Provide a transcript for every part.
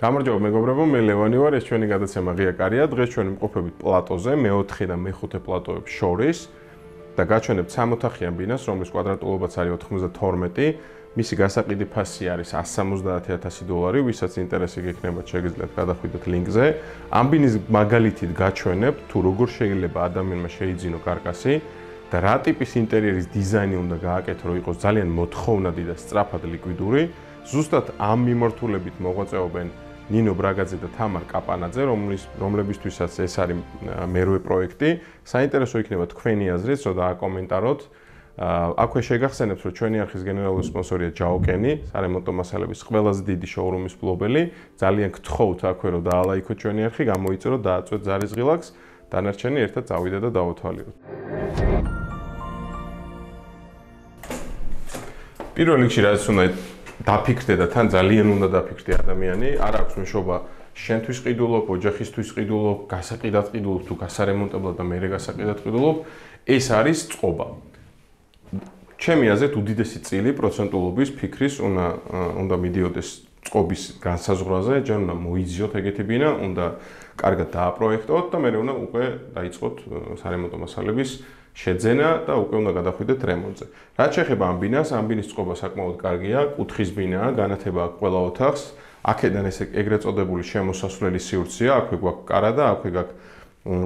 გამარჯობა მეგობრებო, მე ლევანი ვარ, ეს ჩვენი გადაცემა ღია კარია. დღეს ჩვენ ვიმყოფებით პლატოზე, მე-4 და მე-5 პლატოებს შორის და გაჩვენებთ 3 ოთახიან ბინას, რომლის კვადრატულობაც არის 92. მისი გასაყიდი ფასი არის $170,000, ვისაც ინტერესი გექნებათ, შეგიძლიათ გადახვიდეთ ლინკზე. ამ ბინის მაგალითით გაჩვენებთ, თუ როგორ შეიძლება ადამიანმა შეიძინო კარკასი და რა ტიპის ინტერიერის დიზაინი უნდა გააკეთო, რომ იყოს ძალიან მოთხოვნადი და სწრაფად ლიკვიდური. ზუსტად ამ მიმართულებით მოღვაწეობენ ნინო ბრაგაძე და თამარ კაპანაძე, რომლებისთვისაც ეს არის მერვე პროექტი. საინტერესო იქნება თქვენი აზრიც, რომ დააკომენტაროთ. აქვე შეგახსენებთ, რომ ჩვენი არხის გენერალური სპონსორია ჯაოკენი, სარემონტო მასალების ყველაზე დიდი შოურუმის მფლობელი. ძალიან გთხოვთ აქვე, რომ დაალაიქოთ ჩვენი არხი, გამოიწეროთ, დააწვეთ ზარიზღილაკს, დანარჩენი ერთად წავიდეთ და დავუთვალიეროთ. პირველ რიგში რაც უნდა დაფიქრდე და თან ძალიან უნდა დაფიქრდე ადამიანი, არ აქვს მეშობა შენთვის ყიდულობ, ოჯახისთვის ყიდულობ, გასაყიდად ყიდულობ თუ გასარემონტებლად და მერე გასაყიდად ყიდულობ, ეს არის წყობა. ჩემი აზრით უდიდესი წილი პროცენტულობის ფიქრის უნდა მიდიოდეს წყობის განსაზღვრაზე, ჯერ უნდა მოიძიოთ ეგეთი ბინა, უნდა კარგად დააპროექტოთ და მერე უნდა უკვე დაიწყოთ სარემონტო მასალების შეძენა და უკვე უნდა გადახვიდეთ რემონტზე. რაც შეეხება ამ ბინას, ამ ბინის წყობა საკმაოდ კარგია, კუთხის ბინაა, განათება აქვს ყველა ოთახს. აქედან ეს ეგრეთ წოდებული შემოსასვლელი სივრცეა, აქვე გვაქვს კარა და აქვე გაქვს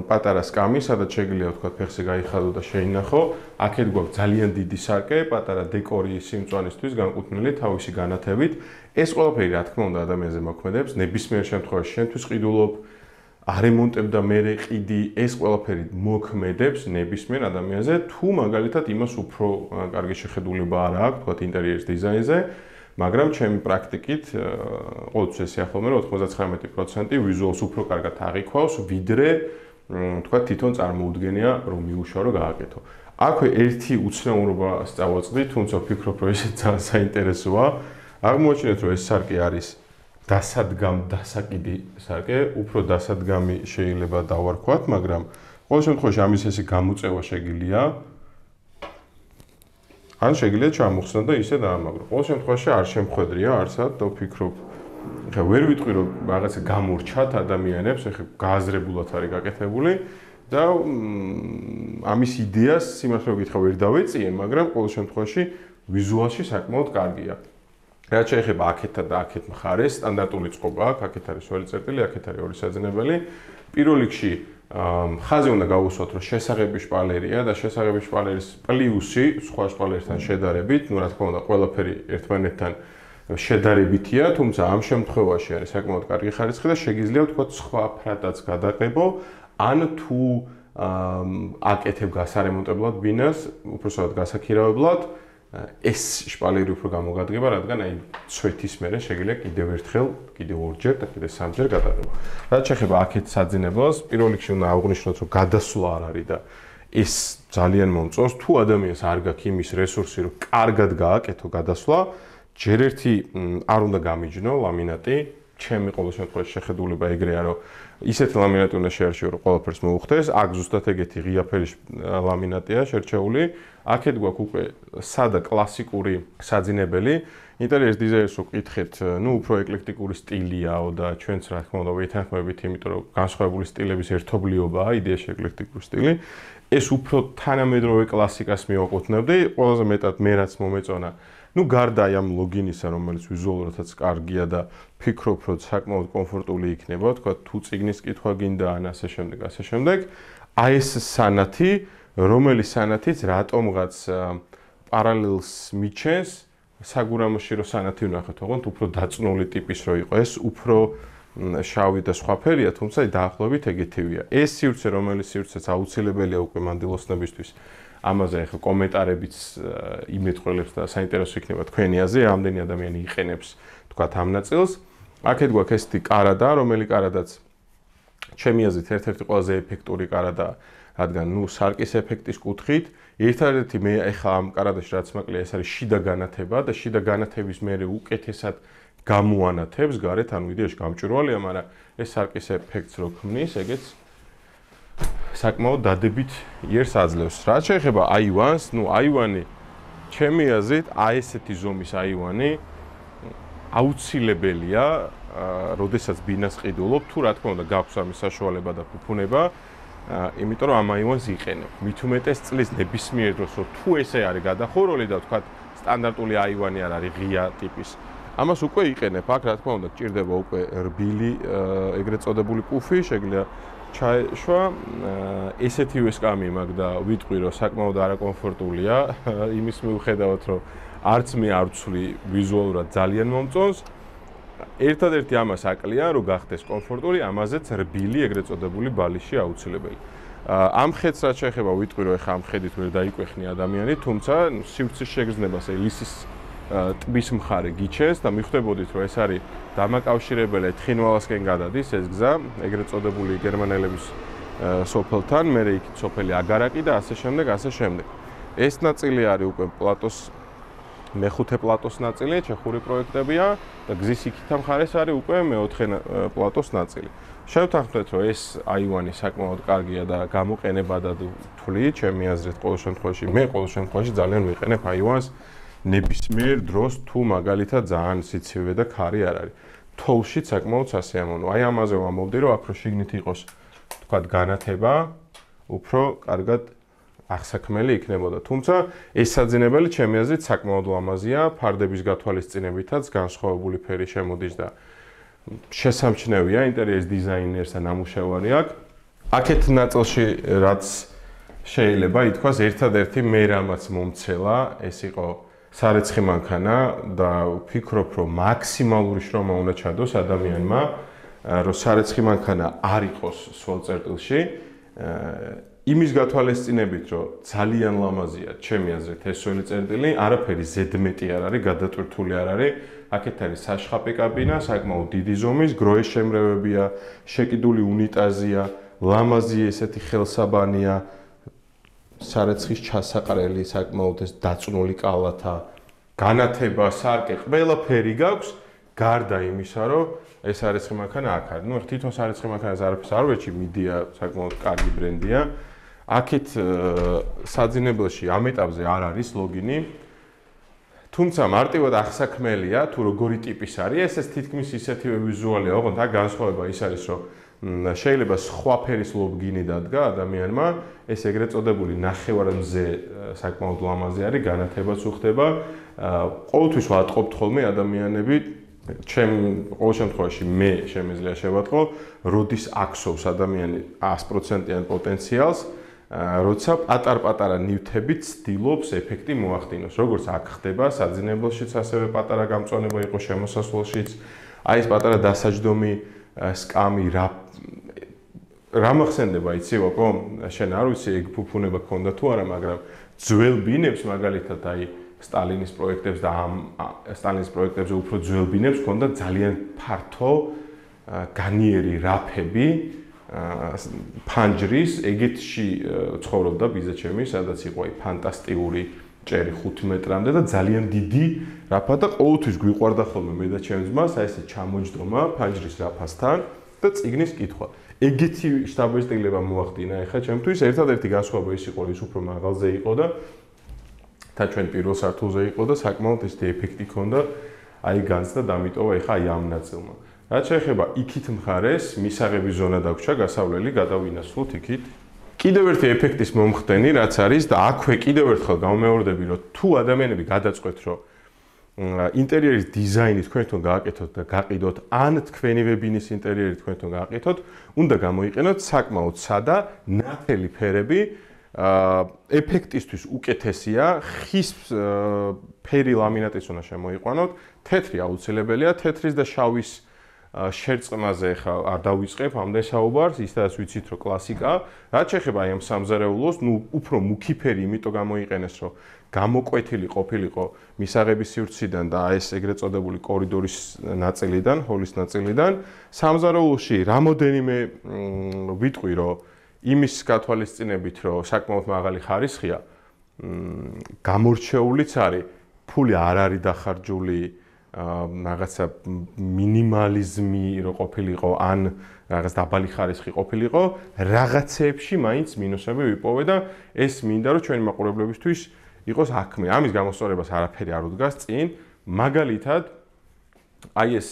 პატარა სკამი, სადაც შეგიძლია თქვა ფეხზე გაიხადო და შეინახო. აქეთ გვაქვს ძალიან დიდი სარკე, პატარა დეკორი სიმწვანისთვის განკუთვნილი თავისი განათებით. ეს ყველაფერი რა თქმა უნდა ადამიანზე მოქმედებს, ნებისმიერ შემთხვევაში შენთვის ყიდულობ, არემონტებ და მერე ყიდი, ეს ყველაფერი მოქმედებს ნებისმიერ ადამიანზე, თუ მაგალითად იმას უფრო კარგი შეხედულება არ აქვს, თქვა ინტერიერის დიზაინზე, მაგრამ ჩემი პრაქტიკით ყოველთვის სიახლოვე 99% ვიზუალს უფრო კარგად აღიქვავს, ვიდრე თქვა თვითონ წარმოუდგენია, რომ მიუშარო გააკეთო. აქვე ერთი უცნაურობა სწავლწდი, თუმცა ვფიქრობ, რომ ეს ძალიან საინტერესოა. აღმოაჩინეთ, რომ ეს სარკე არის დასაკიდი სარკე, უფრო დასადგამი შეიძლება დავარქვათ, მაგრამ ყოველ შემთხვევაში ამის ესე გამოწევა შეგიძლია. ან შეგიძლიათ ჩამოხსნათ და ისე დაამაგრო. ყოველ შემთხვევაში არ შემხედრია, არსად და ვფიქრობ, ხა ვერ ვიტყვი რომ რაღაცა გამორჩათ ადამიანებს, ეხლა გააზრებულად არის გაკეთებული და ამის იდეას სიმართლე გითხრა ვერ დავეწიე, მაგრამ ყოველ შემთხვევაში ვიზუალში საკმაოდ კარგია. რაც შეეხება აქეთა და აქეთ მხარეს, სტანდარტული წყობა აქვს, აქეთ არის ველი წერტილი, აქეთ არის ორი საძინებელი. პირველ რიგში ხაზი უნდა გავუსვათ, რომ შესაღები შპალერია და შესაღები შპალერის პლუსი სხვა შპალერთან შედარებით, ну რა თქმა უნდა, ყველაფერი ერთმანეთთან შედარებითია, თუმცა ამ შემთხვევაში არის საკმაოდ კარგი ხარისხი და შეგიძლია ვთქვათ სხვა ფრადაც გადაყებო, ან თუ აკეთებ გასარემონტებლად ბინას, უბრალოდ გასაქირავებლად, ეს შპალერი უფრო გამოგადგება, რადგან აი ცვეთის მერე შეგიძლია კიდევ ერთხელ, კიდევ ორჯერ და კიდევ სამჯერ გადაყებო. რაც შეეხება აქეთ საძინებელს, პირველ რიგში უნდა აღვნიშნოთ, რომ გადასვლა არ არის და ეს ძალიან მომწონს. თუ ადამიანს არ გაქვს იმის რესურსი, რომ კარგად გააკეთო გადასვლა, ჯერ ერთი არ უნდა გამიჯნო ლამინატი. ჩემი ყოველ შემთხვევაში შეხედულება ეგრეა, რომ ისეთი ლამინატი უნდა შეარჩიო, რომ ყველაფერს მოუხდეს. აქ ზუსტად ეგეთი ღია ფერის ლამინატია შერჩეული. აქეთ გვაქვს უკვე სადა კლასიკური საძინებელი. ინტერიერის დიზაინერს ვკითხეთ, ну უფრო ეკლექტიკური სტილიაო და ჩვენც რა თქმა უნდა ვეთანხმებით, იმიტომ რომ განსხვავებული სტილების ერთობლიობაა, იდეაში ეკლექტიკური სტილი. ეს უფრო თანამედროვე კლასიკას მივაკუთვნებდი, ყველაზე მეტად მე რაც მომეწონა. ну გარდა ამ ლოგინისა, რომელიც ვიზუალურადაც კარგია და ფიქრობ, რომ საკმაოდ კომფორტული იქნება, თქვა თუ წიგნის კითხვა გინდა ან ასე შემდეგ, ასე შემდეგ. აი ეს სანათი, რომელიც სანათიც რატომღაც პარალელს მიჩენს, საგურამოში რო სანათი ვნახეთ, ოღონდ უფრო დაწნული ტიპის რო იყო, ეს უფრო შავი და სხვა ფერია, თუმცა დაახლოებით ეგეთივია. ეს სივრცე, რომელიც სივრცეც აუცილებელია უკვე მანდილოსნებისთვის, ამაზე ახლა კომენტარებიც იმეთყოლებს და საინტერესო იქნება თქვენი აზრი, რამდენი ადამიანი იყენებს თქვათ ამ ნაწილს. აქეთ გვაქვს ესეთი კარადა, რომელიც კარადაც ჩემი აზრით ერთ-ერთი ყველაზე ეფექტური კარადა, რადგან ნუ სარკის ეფექტის კუთხით, ერთადერთი მე ახლა ამ კარადაში რაც მაკლია, ეს არის შიდა განათება და შიდა განათების მერე უკეთესად გამოანათებს გარეთ, ანუ იდეაში გამჭვირვალეა, მაგრამ ეს სარკის ეფექტს რო ქმნის, ეგეც საკმაოდ დადებით იერს აძლევს. რაც შეეხება აივანს, ну აივანი ჩემი აზრით, აი ესეთი ზომის აივანი აუცილებელია, როდესაც ბინას ყიდულობ, თუ რა თქმა უნდა გაქვს ამის საშუალება და ფუფუნება, იმიტომ რომ ამ აივანს იყენებ. მით უმეტეს წლის ნებისმიერ დროს, რომ თუ ესე არის გადახურული და თქვა სტანდარტული აივანი არ არის ღია ტიპის, ამას უკვე იყენებ. აქ რა თქმა უნდა გჭირდება უკვე რბილი, ეგრეთ წოდებული პუფი, შეგიძლიათ ჩაეშვა. ესეთივე სკამი მაქვს და ვიტყვი რომ საკმაოდ არაკომფორტულია, იმის მიუხედავად რომ არც მე არ ვცვლი ვიზუალურად ძალიან მომწონს. ერთადერთი ამას აკლია, რომ გახდეს კომფორტული, ამაზეც რბილი ეგრეთ წოდებული ბალიში აუცილებელი. ამ ხედს რაც შეეხება ვიტყვი რომ ეხა ამ ხედით ვერ დაიკვეხნი ადამიანი, თუმცა სივრცეში შეგრძნებას ლის ტბის მხარე გიჩენს და მიხვდებოდით რომ ეს არის დამაკავშირებელი თხინვალასკენ გადადის ეს გზა, ეგრეთ წოდებული გერმანელების სოფელთან, მერე იქით სოფელი აგარაკი და ასე შემდეგ, ასე შემდეგ. ეს ნაწილი არის უკვე პლატოს მეხუთე პლატოს ნაწილი, ჩეხური პროექტებია და გზის იქით მხარეს არის უკვე მეოთხე პლატოს ნაწილი. შევთანხმდეთ, რომ ეს აივანი საკმაოდ კარგია და გამოყენებადად ვთვლი, ჩემი აზრით, ყოველ შემთხვევაში ძალიან ვიყენებ აივანს ნებისმიერ დროს, თუ მაგალითად ძალიან სიცივე და ქარი არ არის. თოვლშიც საკმაოდ სასიამოვნოა. აი ამაზე ვამბობდი, რომ აქ რო შიგნით იყოს, თქვათ, განათება, უფრო კარგად აღსაქმელი იქნებოდა. თუმცა ეს საძინებელი ჩემი აზრით საკმაოდ ლამაზია, ფარდების გათვალისწინებითაც განსხვავებული ფერი შემოდის და შესამჩნევია ინტერიერის დიზაინერსთან ნამუშევარი აქ. აქეთ ნაწილში რაც შეიძლება ითქვას, ერთადერთი მეამას მომცელა, ეს იყო სარეცხი მანქანა და ვფიქრობ, რომ მაქსიმალური შრომა უნდა ჩადოს ადამიანმა, რომ სარეცხი მანქანა არ იყოს სველ წერტილში. იმის გათვალისწინებით, რომ ძალიან ლამაზია, ჩემი აზრით, ეს სველი წერტილი, არაფერი ზედმეტი არ არის, გადატვირთული არ არის. აქეთ არის საშხაპი კაბინა, საკმაოდ დიდი ზომის, გროის შემრევებია, შეკიდული უნიტაზია, ლამაზი ესეთი ხელსაბანია, სარეცხის ჩასაყრელი, საკმაოდ ეს დაწნული კალათა, განათება, სარკე, ყველაფერი გაქვს, გარდა იმისა, რომ ეს სარეცხი მანქანა აქ არის. ნუ თვითონ სარეცხი მანქანას არაფერს არ ვერჩი, მიდია, საკმაოდ კარგი ბრენდია. აქეთ საძინებელში ამ ეტაპზე არ არის ლოგინი. თუმცა მარტივად აღსაქმელია, თუ როგორი ტიპის არის, ეს თითქმის ისეთივე ვიზუალია, ოღონდ აქ განსხვავება ის არის, რომ შეიძლება სხვა ფერის ლოგინი დადგა ადამიანმა, ეს ეგრეთ წოდებული ნახევარმზე საკმაოდ ლამაზი არის, განათებაც უხდება. ყოველთვის ვატყობთ ხოლმე ადამიანები, ყოველ შემთხვევაში მე შემიძლია შევატყო, როდის აქსოვს ადამიანი 100%-იან პოტენციალს, როცა პატარ-პატარა ნივთებით ცდილობს ეფექტი მოახდინოს. როგორც აქ ხდება, საძინებელშიც ასევე პატარა გამწვანება იყო შემოსასვლელშიც. აი ეს პატარა დასაჯდომი სკამი რა მახსენდება, იცი ვაკო, შენ არ ვიცი ეგ ფუფუნება გქონდა თუ არა, მაგრამ ძველ ბინებს მაგალითად აი სტალინის პროექტებს და ამ სტალინის პროექტებზე უფრო ძველ ბინებს გქონდა ძალიან ფართო განიერი რაფები ფანჯრის, ეგეთში ცხოვრობდა ბიზაჩემი, სადაც იყო აი ფანტასტიკური ჭერი 5 მეტრამდე და ძალიან დიდი რაფა და ყოველთვის გვიყვარდა ხოლმე მე და ჩემს ძმას აი ესე ჩამოჯდომა ფანჯრის რაფასთან და წიგნის კითხვა. ეგეთი შტაბ-სტილება მოახდინა ეხლა ჩემთვის, ერთადერთი განსხვავება ის იყო, ის უფრო მაღალზე იყო და ჩვენ პირველ სართულზე იყო და საკმაოდ ესეთი ეფექტი ჰქონდა აი განცდა დამიტოვა ეხლა აი ამ ნაწილმა. რაც შეეხება იქით მხარეს, მისაღების ზონა დაგვრჩა, გასავლელი გადავინასვლოთ იქით. კიდევ ერთი ეფექტის მომხდენი რაც არის და აქვე კიდევ ერთხელ გამომეორდები, რომ თუ ადამიანები გადაწყვეტთ, რომ ინტერიერის დიზაინი თქვენთან გააკეთოთ და გაყიდოთ, ან თქვენივე ბინის ინტერიერი თქვენთან გააკეთოთ, უნდა გამოიყენოთ საკმაოდ სადა, ნათელი ფერები, ეფექტისთვის უკეთესია, ხის ფერი ლამინატის უნდა შემოიყვანოთ, თეთრი აუცილებელია, თეთრის და შავის შერწყმაზე ხა არ დავიწყებ ამდენ საუბარს, ისედაც ვიცით რომ კლასიკა. რაც შეეხება აი ამ სამზარეულოს, ნუ უფრო მუქი ფერი იმიტომ გამოიყენეს, რომ გამოკვეთილი ყოფილიყო მისაღების სივრციდან და ეს ეგრეთ წოდებული კორიდორის ნაწილიდან, ჰოლის ნაწილიდან. სამზარეულოში რამოდენიმე ვიტყვი, რომ იმის გათვალისწინებით, რომ საკმაოდ მაღალი ხარისხია, გამორჩეულიც არის, ფული არ არის დახარჯული, რაღაცა მინიმალიზმი რო ყოფილიყო, ან რაღაც დაბალი ხარისხი ყოფილიყო, რაღაცეებში მაინც მინუსები ვიპოვე და ეს მინდა რომ ჩვენი მაყურებლებისთვის იყოს აქმე. ამის გამოსწორებას არაფერი არ უდგას წინ, მაგალითად აი ეს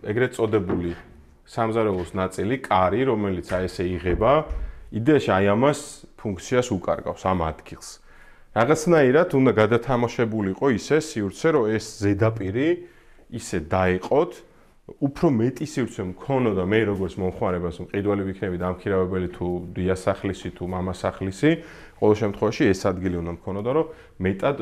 ეგრეთ წოდებული სამზარეულოს ნაწილი, კარი, რომელიც აი ესე იღება, იდეაში აი ამას ფუნქციას უკარგავს ამ ადგილს. რაღაცნაირად უნდა გადათამაშებულიყო ისე სივრცე, რომ ეს ზედაპირი ისე დაიყოთ, უფრო მეტი სივრცე მქონოდა მე როგორც მომხმარებას, მყიდველი ვიქნები დამქირავებელი თუ დიასახლისი თუ მამასახლისი, ყოველ შემთხვევაში ეს ადგილი უნდა მქონოდა, რომ მეტად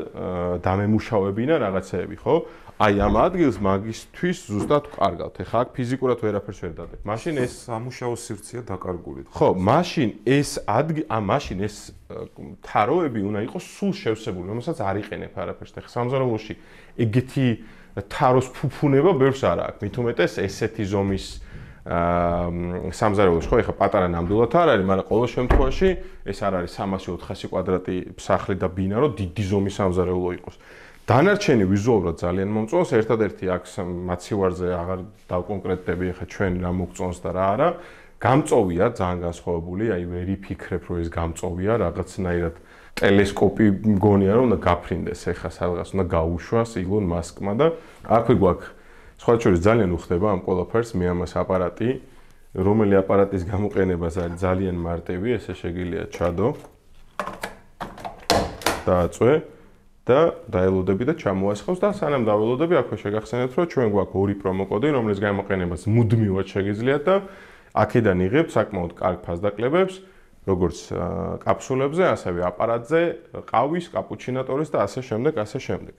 დამემუშავებინა რაღაცეები, ხო? აი ამ ადგილს მაგისთვის ზუსტად ვკარგავთ. ეხლა აქ ფიზიკურად ვერაფერს ვერ დადებ. მაშინ ეს სამუშაო სივრცეა დაკარგული. ხო, მაშინ ეს მაშინ ეს თაროები უნდა იყოს სულ შევსებული, რომელსაც არ იყენებ არაფერს. ეხლა სამზარეულოში ეგეთი თაროს ფუფუნება ბევრს არ აქვს. მით უმეტეს ესეთი ზომის სამზარეულოში, ხო, ეხლა პატარა ნამდვილად არ არის, მაგრამ ყოველ შემთხვევაში ეს არ არის 300-400 კვადრატი სახლი და ბინა, რომ დიდი ზომის სამზარეულო იყოს. დანარჩენი ვიზუალურად ძალიან მომწონს, ერთადერთი აქ მაცივარზე აღარ დავკონკრეტდები, ეხლა ჩვენ რა მოგწონს და რა არა. გამწოვია, ძალიან განსხვავებული, აი ვერ იფიქრებ, რომ ეს გამწოვია, რაღაცნაირად ტელესკოპი მგონია, რომ უნდა გაფრინდეს, ეხლა სადღაც უნდა გაუშვას ილონ მასკმა და აქვე გვაქვს სხვა შორის ძალიან უხდება ამ ყველაფერს მეამას აპარატი, რომელი აპარატის გამოყენებას არის ძალიან მარტივი, ესე შეგიძლიათ ჩადო. დააწვე და დაელოდები და ჩამოასხავს და სანამ დაველოდები, აქვე შეგახსენებთ, რომ ჩვენ გვაქვს ორი პრომოკოდი, რომლის გამოყენებას მუდმივად შეგიძლიათ და აქედან იღებთ საკმაოდ კარგ ფასდაკლებებს, როგორც კაფსულებზე, ასევე აპარატზე, ყავის, კაპუჩინატორის და ასე შემდეგ, ასე შემდეგ.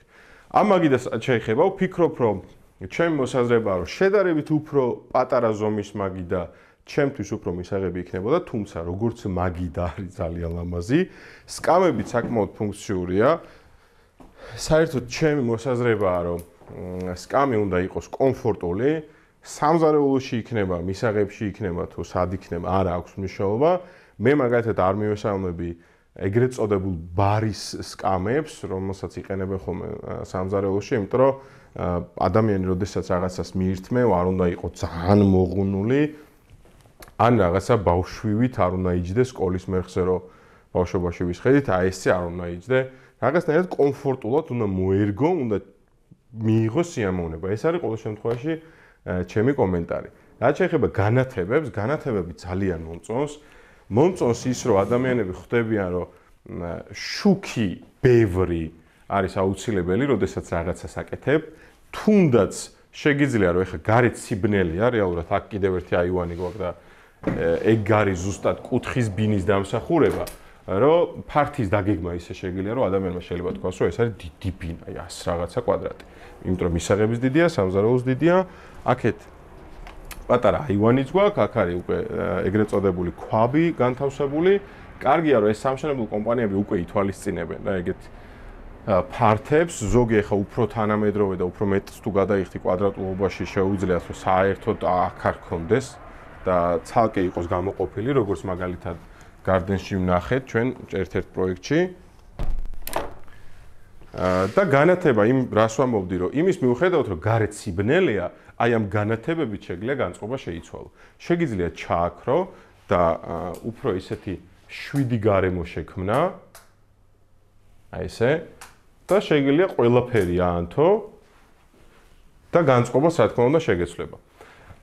ამ მაგიდას შეიძლება ვფიქრობ, რომ ჩემი მოსაზრებაა, რომ შედარებით უფრო პატარა ზომის მაგიდა ჩემთვის უფრო მისაღები იქნებოდა, თუმცა როგორც მაგიდა არის ძალიან ლამაზი, სკამები საკმაოდ ფუნქციურია. საერთოდ ჩემი მოსაზრებაა, რომ სკამი უნდა იყოს კომფორტული, სამზარეულოში იქნება, მისაღებში იქნება თუ სად იქნება, არ აქვს მნიშვნელობა. მე მაგალითად არ მივესალმები ეგრეთ წოდებულ ბარის სკამებს, რომელსაც იყენებენ ხოლმე სამზარეულოში, იმიტომ რომ ადამიანი როდესაც რაღაცას მიირთმევ, არ უნდა იყოს ძალიან მოღუნული, ან რაღაცა ბავშვივით არ უნდა იჯდეს სკოლის მერხზე, რომ ბავშვობაში ვისხედით, აი ესე არ უნდა იჯდე. რაღაცნაირად კომფორტულად უნდა მოერგო, უნდა მიიღოს სიამოვნება. ეს არის ყოველ შემთხვევაში ჩემი კომენტარი. რაც შეეხება განათებებს, განათებები ძალიან მომწონს. მომწონს ის, რომ ადამიანები ხვდებიან, რომ შუქი, ბევრი არის აუცილებელი, როდესაც რაღაცას აკეთებ, თუნდაც შეგიძლია, რომ ეხლა გარეთ სიბნელია, რეალურად აქ კიდევ ერთი აივანი გვაქვს და ეგ გარი ზუსტად კუთხის ბინის დამსახურება, რომ ფართის დაგეგმა ისე შეგიძლია, რომ ადამიანმა შეიძლება თქვას, რომ ეს არის დიდი ბინა, 100 რაღაცა კვადრატი. იმიტომ რომ მისაღების დიდია, სამზარეულოს დიდია, აქეთ პატარა აივანიც გვაქვს, აქ არის უკვე ეგრეთ წოდებული ქვაბი განთავსებული. კარგია, რომ ეს სამშენებლო კომპანიები უკვე ითვალისწინებენ და ეგეთ ფართებს, ზოგი ახლა უფრო თანამედროვე და უფრო მეტს თუ გადაიხდი კვადრატულობაში შეუძლიათ, რომ საერთოდ აქ არ ქონდეს და ცალკე იყოს გამოყოფილი, როგორც მაგალითად გარდენში ვნახეთ ჩვენ ერთ-ერთ პროექტში. და განათება იმ რას ვამბობდი, რომ იმის მიუხედავად, რომ გარეთ სიბნელეა, აი ამ განათებებით შეგიძლია განწყობა შეიცვალო. შეგიძლია ჩააქრო და უფრო ისეთი შვიდი გარემო შექმნა. აი ესე და შეგიძლია ყველაფერი აანთო და განწყობას რა თქმა უნდა შეგეცვლება.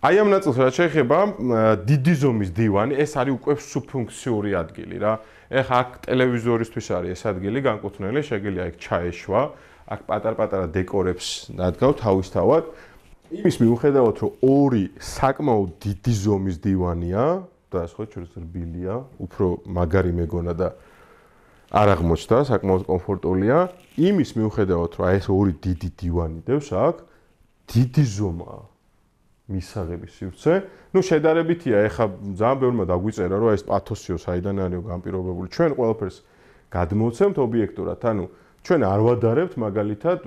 აი ამ ნაწილს რაც შეეხება დიდი ზომის დივანი, ეს არის უკვე სუფუნქციური ადგილი რა. ეხლა აქ ტელევიზორისთვის არის ეს ადგილი განკუთვნილი, შეგიძლია იქ ჩაეშვა, აქ პატარ-პატარა დეკორებს დადგავ თავისთავად. იმის მიუხედავად, რომ ორი საკმაოდ დიდი ზომის დივანია და სხვა შორის რბილია, უფრო მაგარი მეგონა და არ აღმოჩნდა, საკმაოდ კომფორტულია. იმის მიუხედავად, რომ ეს ორი დიდი დივანი დევს აქ, დიდი ზომაა მისაღების სივრცე. ნუ შედარებითია, ეხლა ძალიან ბევრმა დაგვიწერა, რომ ეს პათოსიო საიდან არისო განპირობებული. ჩვენ ყველაფერს გადმოვცემთ ობიექტურად, ანუ ჩვენ არ ვადარებთ მაგალითად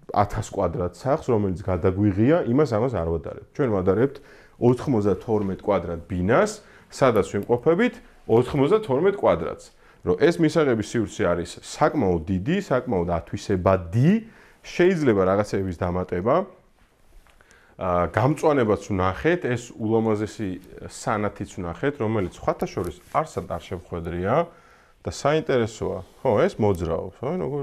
1000 კვადრატ სახლს, რომელიც გადაგვიღია, იმას ამას არ ვადარებთ. ჩვენ ვადარებთ 92 კვადრატ ბინას, სადაც ვიმყოფებით 92 კვადრატს. რომ ეს მისაღების სივრცე არის საკმაოდ დიდი, საკმაოდ ათვისებადი, შეიძლება რაღაცების დამატება. გამწვანებაც ვნახეთ, ეს ულამაზესი სანათიც ვნახეთ, რომელიც სხვათა შორის არსად არ შემხვედრია და საინტერესოა. ხო, ეს მოძრაობს, ხო, როგორ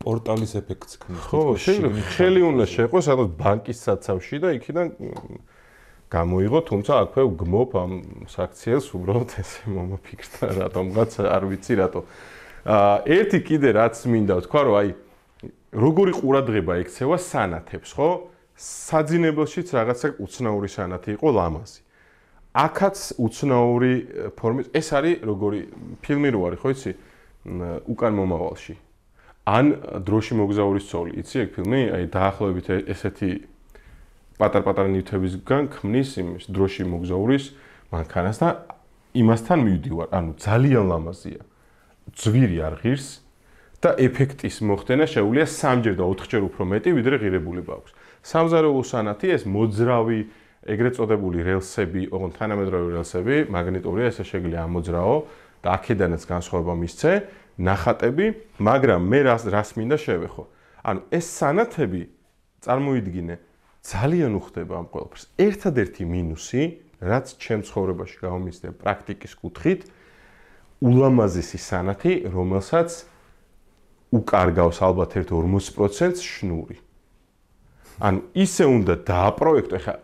პორტალის ეფექტს ქმნის. ხო, შეიძლება ხელი უნდა შეყოს სადაც ბანკის საცავში და იქიდან გამოიღო, თუმცა აქვე ვგმობ ამ საქციელს უბრალოდ ესე მომაფიქრდა რატომღაც არ ვიცი რატო. ერთი კიდე რაც მინდა ვთქვა, რომ აი როგორი ყურადღება ექცევა სანათებს, ხო? საძინებელშიც რაღაცა უცნაური სანათი იყო ლამაზი. აქაც უცნაური ფორმის ეს არის როგორი ფილმი რო არის, ხო იცი? უკან მომავალში. ან დროში მოგზაურის ცოლი, იცი ეგ ფილმი? აი დაახლოებით ესეთი პატარ-პატარა ნივთებისგან ქმნის იმის დროში მოგზაურის მანქანას და იმასთან მივდივარ. ანუ ძალიან ლამაზია. ძვირი არ ღირს და ეფექტის მოხდენა შეუძლია 3-ჯერ და 4-ჯერ უფრო მეტი, ვიდრე ღირებულება აქვს. სამზარეულო სანათი ეს მოძრავი, ეგრეთ წოდებული რელსები, ოღონდ თანამედროვე რელსები, მაგნიტურია, ესე შეგვიძლია ამოძრაო და აქედანაც განსხვავება მისცე, ნახატები, მაგრამ მე რას მინდა შევეხო. ანუ ეს სანათები წარმოიდგინე ძალიან უხდება ამ ყველაფერს. ერთადერთი მინუსი, რაც ჩემ ცხოვრებაში გამომისდე პრაქტიკის კუთხით, ულამაზესი სანათი, რომელსაც უკარგავს ალბათ ერთ 40%-ს შნური. ანუ ისე უნდა დააპროექტო, ეხლა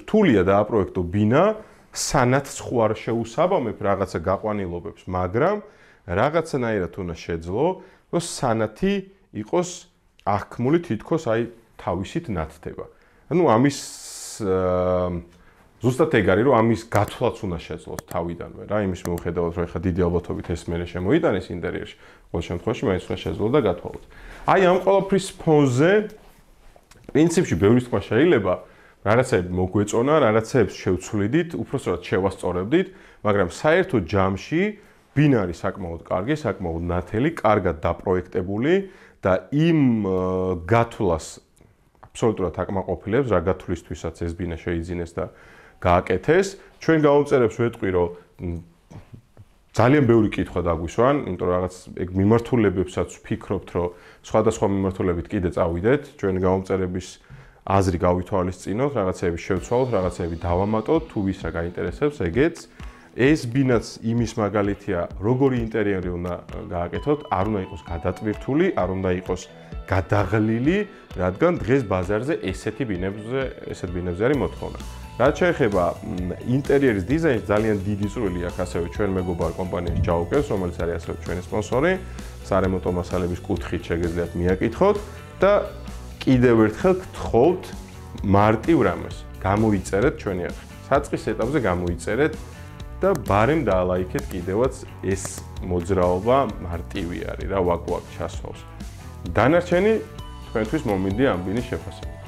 რთულია დააპროექტო ბინა, სანათს ხო არ შეუსაბამებ რაღაცა გაყვანილობებს, მაგრამ რაღაცნაირად უნდა შეძლო, რომ სანათი იყოს აღქმული თითქოს აი თავისით ნათდება. ანუ ამის ზუსტად ეგ არის, რომ ამის გათვლაც უნდა შეძლოს თავიდანვე რა, იმის მიუხედავად, რომ ეხლა დიდი ალბათობით ეს მერე შემოიტანეს ინტერიერში, ყოველ შემთხვევაში მაინც უნდა შეძლოს და გათვალოთ. აი ამ ყველაფრის ფონზე პრინციპში ბევრი თქვა შეიძლება, რაღაცები მოგვეწონა, რაღაცებს შევცვლიდით, უпростоრად შევასწორებდით, მაგრამ საერთო ჯამში ბინა არის საკმაოდ კარგი, საკმაოდ ნათელი, კარგად დაპროექტებული და იმ გათვლას აბსოლუტურად აკმაყოფილებს, რა გათვლისთვისაც ეს ბინა შეიძინეს და გააკეთეს. ჩვენ გამომწერებს ვეტყვი, რომ ძალიან ბევრი კითხვა დაგვისვან, იმიტომ რომ რაღაც ეგ მიმართულებებსაც ვფიქრობთ, რომ სხვადასხვა მიმართულებით კიდე წავიდეთ, ჩვენი გამომწერების აზრი გავითვალისწინოთ, რაღაცეები შევცვალოთ, რაღაცეები დავამატოთ, თუ ვის რა გაინტერესებს, ეგეც. ეს ბინაც იმის მაგალითია, როგორი ინტერიერი უნდა გააკეთოთ, არ უნდა იყოს გადატვირთული, არ უნდა იყოს გადაღლილი, რადგან დღეს ბაზარზე ესეთ ბინებზე არის მოთხოვნა. რაც შეეხება ინტერიერის დიზაინს, ძალიან დიდი წვლილი აქვს ასევე ჩვენ მეგობარ კომპანიაში ჯაუკევს, რომელიც არის ასევე ჩვენი სპონსორი. სარემონტო მასალების კუთხით შეგიძლიათ მიაკითხოთ და კიდევ ერთხელ გთხოვთ მარტივ რამეს. გამოიწერეთ ჩვენი არხი. საწყის ეტაპზე გამოიწერეთ და ბარემ დაალაიქეთ კიდევაც ეს მოძრაობა მარტივი არის რა, ვაკ-ვაკ ჩასვავს. დანარჩენი თქვენთვის მომინდია ამ ბინის შეფასება.